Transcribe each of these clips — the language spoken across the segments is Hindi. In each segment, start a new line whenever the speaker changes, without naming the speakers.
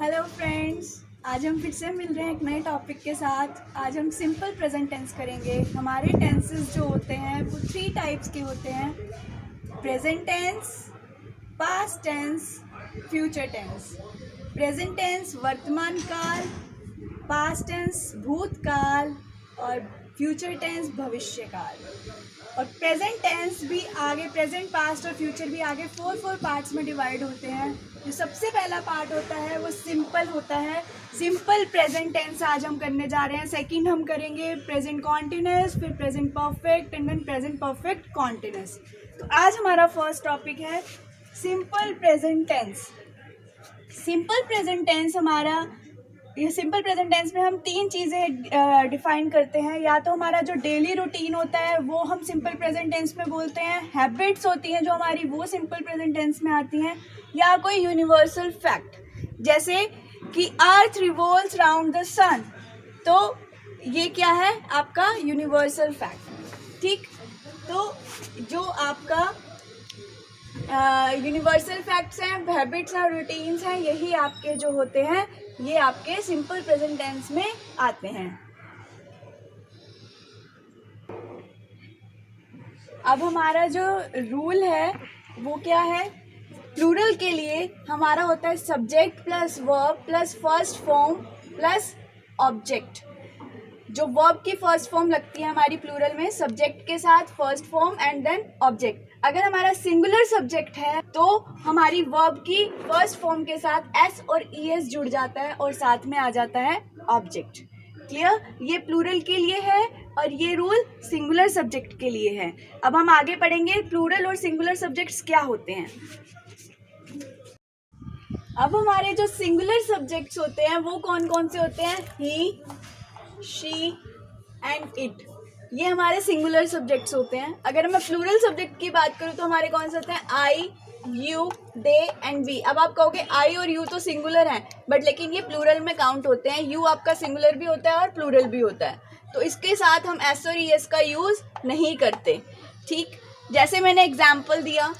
हेलो फ्रेंड्स, आज हम फिर से मिल रहे हैं एक नए टॉपिक के साथ। आज हम सिंपल प्रेजेंट टेंस करेंगे। हमारे टेंसेस जो होते हैं वो 3 टाइप्स के होते हैं: present tense, past tense, future tense. Present tense वर्तमान काल, पास्ट टेंस भूतकाल और फ्यूचर टेंस भविष्य काल। और प्रेजेंट टेंस भी आगे, प्रेजेंट, पास्ट और फ्यूचर भी आगे 4 पार्ट्स में डिवाइड होते हैं। जो सबसे पहला पार्ट होता है वो सिंपल होता है। सिंपल प्रेजेंट टेंस आज हम करने जा रहे हैं। सेकंड हम करेंगे प्रेजेंट कॉन्टिन्यूस, फिर present perfect and then present perfect continuous. तो आज हमारा फर्स्ट टॉपिक है simple present tense. Simple present tense हमारा, ये सिंपल प्रेजेंट टेंस में हम 3 चीज़ें डिफाइन करते हैं। या तो हमारा जो डेली रूटीन होता है वो हम सिंपल प्रेजेंट टेंस में बोलते हैं, हैबिट्स होती हैं जो हमारी वो सिंपल प्रेजेंट टेंस में आती हैं, या कोई यूनिवर्सल फैक्ट जैसे कि अर्थ रिवॉल्व्स राउंड द सन। तो ये क्या है आपका यूनिवर्सल फैक्ट। ठीक, तो जो आपका यूनिवर्सल फैक्ट्स हैं, हैबिट्स और रूटीन्स हैं, यही आपके जो होते हैं ये आपके सिंपल प्रेजेंट टेंस में आते हैं। अब हमारा जो रूल है वो क्या है? प्लूरल के लिए हमारा होता है subject plus verb plus first form plus object. जो वर्ब की फर्स्ट फॉर्म लगती है हमारी प्लूरल में, सब्जेक्ट के साथ first form and then object. अगर हमारा सिंगुलर सब्जेक्ट है तो हमारी वर्ब की फर्स्ट फॉर्म के साथ एस और ईएस जुड़ जाता है और साथ में आ जाता है ऑब्जेक्ट। क्लियर? ये प्लूरल के लिए है और ये रूल सिंगुलर सब्जेक्ट के लिए है। अब हम आगे पढ़ेंगे प्लूरल और सिंगुलर सब्जेक्ट्स क्या होते हैं। अब हमारे जो सिंगुलर सब्जेक्ट्स होते हैं वो कौन कौन से होते हैं? ही, शी एंड इट। ये हमारे सिंगुलर सब्जेक्ट्स होते हैं। अगर मैं प्लूरल सब्जेक्ट की बात करूँ तो हमारे कौन से होते हैं? आई, यू, दे एंड वी। अब आप कहोगे आई और यू तो सिंगुलर हैं, बट लेकिन ये प्लूरल में काउंट होते हैं। यू आपका सिंगुलर भी होता है और प्लूरल भी होता है, तो इसके साथ हम एस और ईएस का यूज़ नहीं करते। ठीक, जैसे मैंने एग्जाम्पल दिया,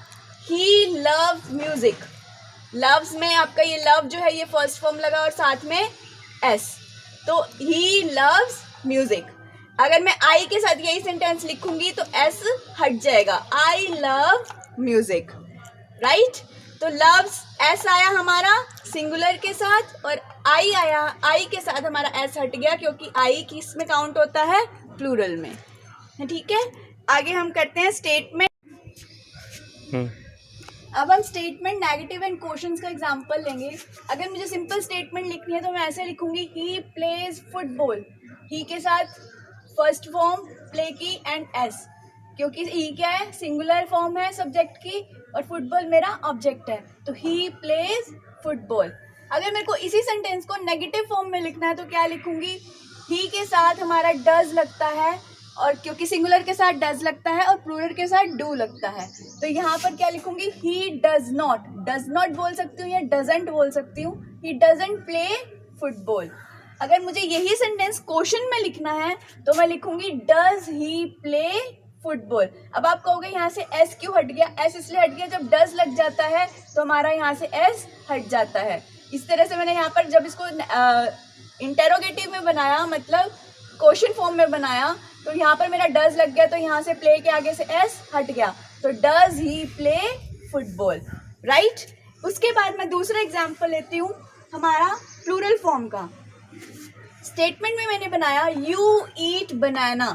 ही लव्स म्यूजिक। लव्स में आपका ये लव जो है ये फर्स्ट फॉर्म लगा और साथ में एस, तो ही लव्स म्यूजिक। अगर मैं आई के साथ यही सेंटेंस लिखूंगी तो एस हट जाएगा, आई लव म्यूजिक, राइट। तो लव्स एस आया हमारा सिंगुलर के साथ और आई आया, आई के साथ हमारा एस हट गया क्योंकि आई किस में काउंट होता है? प्लूरल में। ठीक है, आगे हम करते हैं स्टेटमेंट। अब हम स्टेटमेंट नेगेटिव एंड क्वेश्चंस का एग्जांपल लेंगे। अगर मुझे सिंपल स्टेटमेंट लिखनी है तो मैं ऐसे लिखूंगी, ही प्लेज फुटबॉल। ही के साथ फर्स्ट फॉर्म प्ले की एंड एस, क्योंकि ही क्या है? सिंगुलर फॉर्म है सब्जेक्ट की और फुटबॉल मेरा ऑब्जेक्ट है, तो ही प्लेज फुटबॉल। अगर मेरे को इसी सेंटेंस को नेगेटिव फॉर्म में लिखना है तो क्या लिखूंगी? ही के साथ हमारा डज लगता है, और क्योंकि सिंगुलर के साथ डज लगता है और प्लूरल के साथ डू लगता है, तो यहाँ पर क्या लिखूंगी? He does not. Does not बोल सकती हूँ या डजंट बोल सकती हूँ। He doesn't play football. अगर मुझे यही सेंटेंस क्वेश्चन में लिखना है तो मैं लिखूंगी डज ही प्ले फुटबॉल। अब आप कहोगे यहाँ से एस क्यों हट गया? एस इसलिए हट गया, जब डज लग जाता है तो हमारा यहाँ से एस हट जाता है। इस तरह से मैंने यहाँ पर जब इसको इंटेरोगेटिव में बनाया, मतलब क्वेश्चन फॉर्म में बनाया, तो यहाँ पर मेरा डज लग गया, तो यहाँ से प्ले के आगे से एस हट गया, तो does he play football, right. उसके बाद मैं दूसरा एग्जाम्पल लेती हूँ हमारा प्लूरल फॉर्म का। स्टेटमेंट में मैंने बनाया यू ईट बनाना,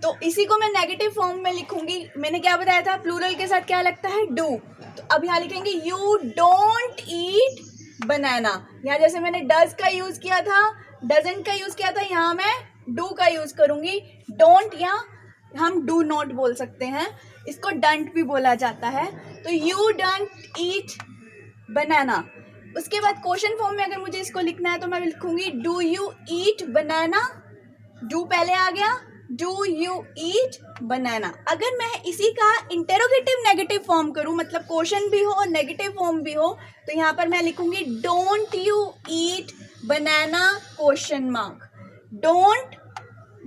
तो इसी को मैं नेगेटिव फॉर्म में लिखूंगी। मैंने क्या बताया था? प्लूरल के साथ क्या लगता है? डू। तो अब यहाँ लिखेंगे यू डोंट ईट बनाना। यहाँ जैसे मैंने डज का यूज किया था, डजंट का यूज किया था, यहाँ मैं डू का यूज करूंगी। डोंट या हम डू नॉट बोल सकते हैं, इसको डंट भी बोला जाता है। तो यू डोंट ईट बनाना। उसके बाद क्वेश्चन फॉर्म में अगर मुझे इसको लिखना है तो मैं लिखूंगी do you eat banana. Do पहले आ गया, डू यू ईट बनाना। अगर मैं इसी का इंटेरोगेटिव नेगेटिव फॉर्म करूं, मतलब क्वेश्चन भी हो और नेगेटिव फॉर्म भी हो, तो यहाँ पर मैं लिखूंगी don't you eat banana question mark. Don't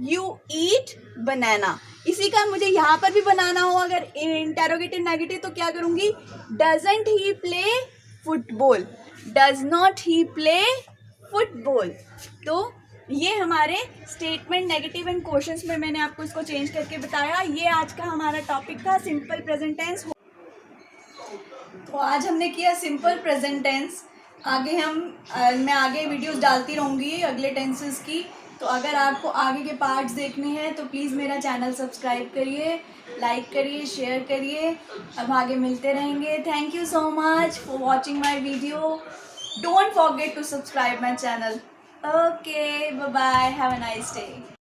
you eat banana. इसी का मुझे यहाँ पर भी बनाना हो अगर इंटेरोगेटिव नेगेटिव, तो क्या करूँगी? Doesn't he play football. Does not he play football. तो ये हमारे स्टेटमेंट नेगेटिव एंड क्वेश्चंस में मैंने आपको इसको चेंज करके बताया। ये आज का हमारा टॉपिक था सिंपल प्रेजेंट टेंस। तो आज हमने किया सिंपल प्रेजेंट टेंस। आगे मैं आगे वीडियोस डालती रहूँगी अगले टेंसेस की। तो अगर आपको आगे के पार्ट्स देखने हैं तो प्लीज़ मेरा चैनल सब्सक्राइब करिए, लाइक करिए, शेयर करिए। अब आगे मिलते रहेंगे। Thank you so much for watching my video. Don't forget to subscribe my channel. Okay, bye bye, have a nice day.